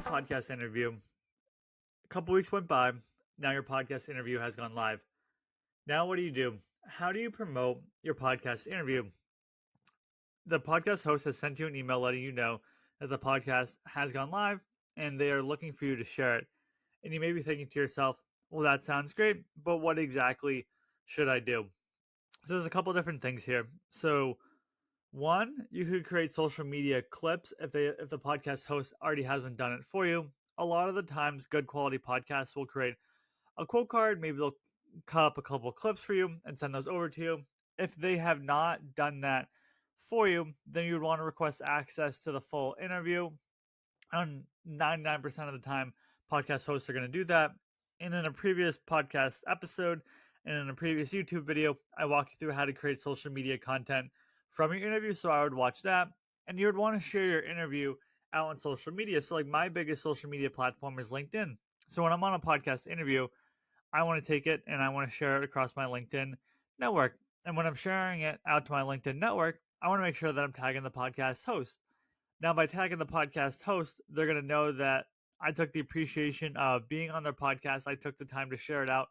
podcast interview. A couple weeks went by. Now your podcast interview has gone live. Now, what do you do? How do you promote your podcast interview? The podcast host has sent you an email letting you know that the podcast has gone live and they are looking for you to share it. And you may be thinking to yourself, well, that sounds great, but what exactly should I do? So, there's a couple different things here. So, one, you could create social media clips if the podcast host already hasn't done it for you. A lot of the times, good quality podcasts will create a quote card. Maybe they'll cut up a couple clips for you and send those over to you. If they have not done that for you, then you would want to request access to the full interview. And 99% of the time, podcast hosts are going to do that. And in a previous podcast episode and in a previous YouTube video, I walk you through how to create social media content from your interview. So I would watch that. And you would want to share your interview out on social media. So, like, my biggest social media platform is LinkedIn. So when I'm on a podcast interview, I want to take it and I want to share it across my LinkedIn network. And when I'm sharing it out to my LinkedIn network, I want to make sure that I'm tagging the podcast host. Now, by tagging the podcast host, they're going to know that I took the appreciation of being on their podcast. I took the time to share it out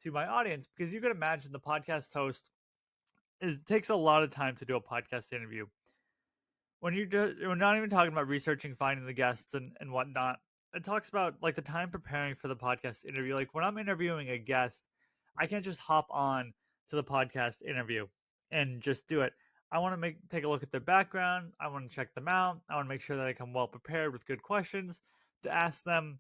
to my audience, because you can imagine the podcast host takes a lot of time to do a podcast interview. We're not even talking about researching, finding the guests and whatnot. It talks about like the time preparing for the podcast interview. Like when I'm interviewing a guest, I can't just hop on to the podcast interview and just do it. I want to take a look at their background. I want to check them out. I want to make sure that I come well prepared with good questions to ask them.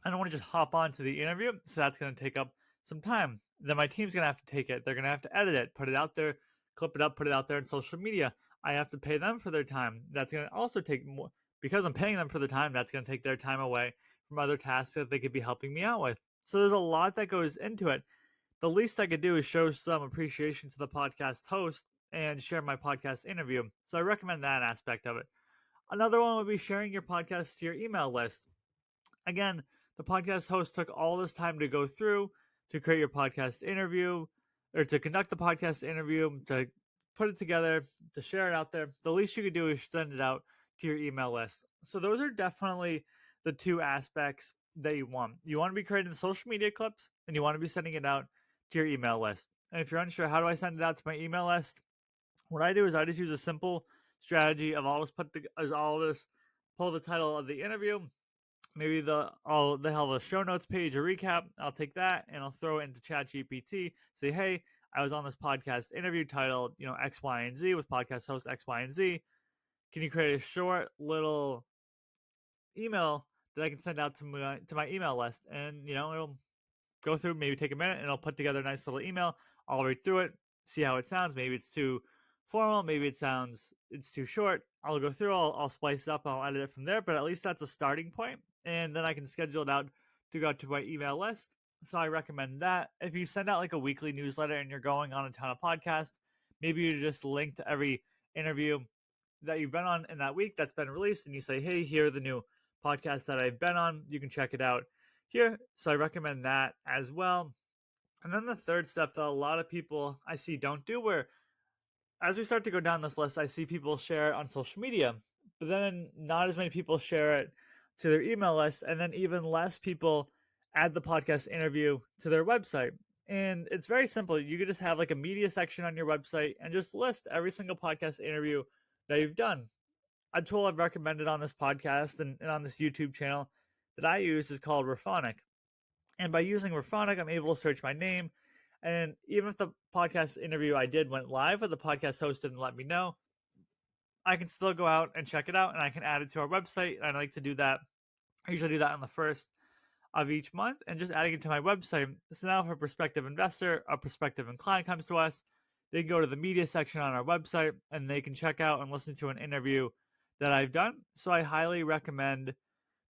I don't want to just hop on to the interview, so that's going to take up some time. Then my team's going to have to take it. They're going to have to edit it, put it out there, clip it up, put it out there on social media. I have to pay them for their time. That's going to also take more, because I'm paying them for the time. That's going to take their time away from other tasks that they could be helping me out with. So there's a lot that goes into it. The least I could do is show some appreciation to the podcast host and share my podcast interview. So I recommend that aspect of it. Another one would be sharing your podcast to your email list. Again, the podcast host took all this time to go through to create your podcast interview, or to conduct the podcast interview, to put it together, to share it out there. The least you could do is send it out to your email list. So those are definitely the two aspects that you want. You want to be creating the social media clips, and you want to be sending it out to your email list. And if you're unsure, how do I send it out to my email list? What I do is I just use a simple strategy of all this pull the title of the interview. Maybe they have a show notes page, a recap. I'll take that and I'll throw it into ChatGPT. Say, hey, I was on this podcast interview titled, X, Y, and Z with podcast host X, Y, and Z. Can you create a short little email that I can send out to my email list? And it'll go through, maybe take a minute, and I'll put together a nice little email. I'll read through it, see how it sounds. Maybe it's too formal, maybe it's too short. I'll go through, I'll splice it up, I'll edit it from there, but at least that's a starting point, and then I can schedule it out to go to my email list. So I recommend that. If you send out like a weekly newsletter and you're going on a ton of podcasts, maybe you just link to every interview that you've been on in that week that's been released, and you say, hey, here are the new podcasts that I've been on. You can check it out here. So I recommend that as well. And then the third step that a lot of people I see don't do, where as we start to go down this list, I see people share it on social media, but then not as many people share it to their email list, and then even less people add the podcast interview to their website. And it's very simple. You could just have like a media section on your website and just list every single podcast interview that you've done. A tool I've recommended on this podcast and on this YouTube channel that I use is called Raphonic. And by using Raphonic, I'm able to search my name. And even if the podcast interview I did went live, but the podcast host didn't let me know, I can still go out and check it out, and I can add it to our website. And I like to do that. I usually do that on the first of each month, and just adding it to my website. So now if a prospective investor, a prospective client comes to us, they can go to the media section on our website and they can check out and listen to an interview that I've done. So I highly recommend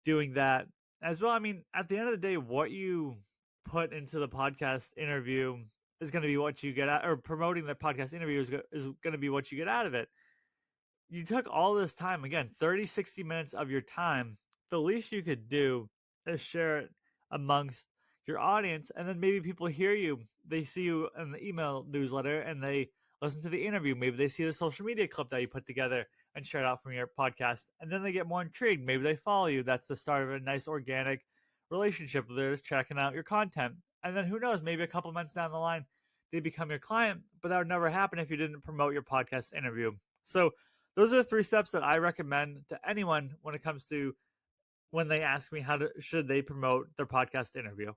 doing that as well. I mean, at the end of the day, what you put into the podcast interview is going to be what you get out, or promoting the podcast interview is going to be what you get out of it. You took all this time, again, 30, 60 minutes of your time. The least you could do is share it amongst your audience, and then maybe people hear you, they see you in the email newsletter, and they listen to the interview. Maybe they see the social media clip that you put together and share it out from your podcast. And then they get more intrigued. Maybe they follow you. That's the start of a nice organic relationship. They're just checking out your content. And then who knows, maybe a couple months down the line, they become your client, but that would never happen if you didn't promote your podcast interview. So those are the 3 steps that I recommend to anyone when it comes to when they ask me should they promote their podcast interview.